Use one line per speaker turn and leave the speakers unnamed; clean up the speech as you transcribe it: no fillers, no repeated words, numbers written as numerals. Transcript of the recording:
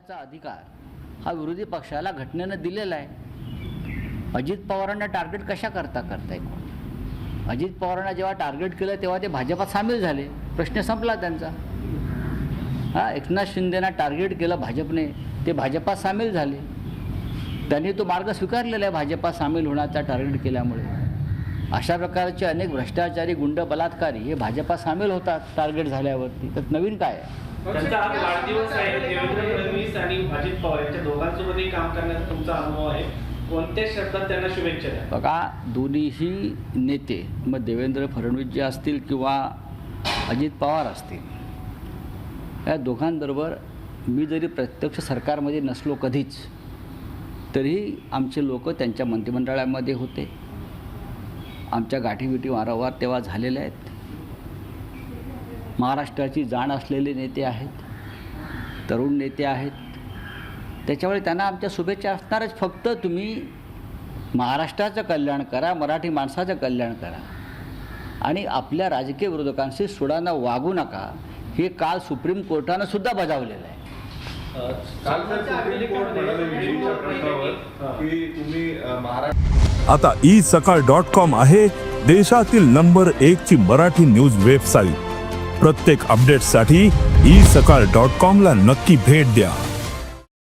विरोधाचा अधिकार हा विरोधी पक्षाला घटनेनं दिलेला आहे. अजित पवारांना टार्गेट कशा करताय कोण? अजित पवारांना जेव्हा टार्गेट केलं तेव्हा ते भाजपात सामील झाले, प्रश्न संपला त्यांचा. एकनाथ शिंदेना टार्गेट केलं भाजपने, ते भाजपात सामील झाले. त्यांनी तो मार्ग स्वीकारलेला आहे भाजपात सामील होण्याचा टार्गेट केल्यामुळे. अशा प्रकारचे अनेक भ्रष्टाचारी, गुंड, बलात्कारी हे भाजपात सामील होतात टार्गेट झाल्यावरती. तर नवीन काय आहे?
त्यांचा आज वाढदिवस आहे. देवेंद्र फडणवीस आणि अजित पवार यांच्या दोघांसोबतही काम करण्याचा तुमचा अनुभव आहे. कोणत्या शब्दात त्यांना शुभेच्छा द्या?
बघा, दोन्हीही नेते, मग देवेंद्र फडणवीस जे असतील किंवा अजित पवार असतील, या दोघांबरोबर मी जरी प्रत्यक्ष सरकारमध्ये नसलो कधीच, तरीही आमचे लोक त्यांच्या मंत्रिमंडळामध्ये होते. आमच्या गाठीभेटी वारंवार तेव्हा झालेल्या आहेत. महाराष्ट्राची जाण असलेले नेते आहेत, तरुण नेते आहेत. त्याच्यामुळे त्यांना आमच्या शुभेच्छा असणारच. फक्त तुम्ही महाराष्ट्राचं कल्याण करा, मराठी माणसाचं कल्याण करा आणि आपल्या राजकीय विरोधकांशी सुडानं वागू नका, हे काल सुप्रीम कोर्टानं सुद्धा बजावलेलं आहे.
आता isakal.com आहे देशातील नंबर 1 ची मराठी न्यूज वेबसाईट. प्रत्येक अपडेटसाठी isakal.com ला नक्की भेट द्या.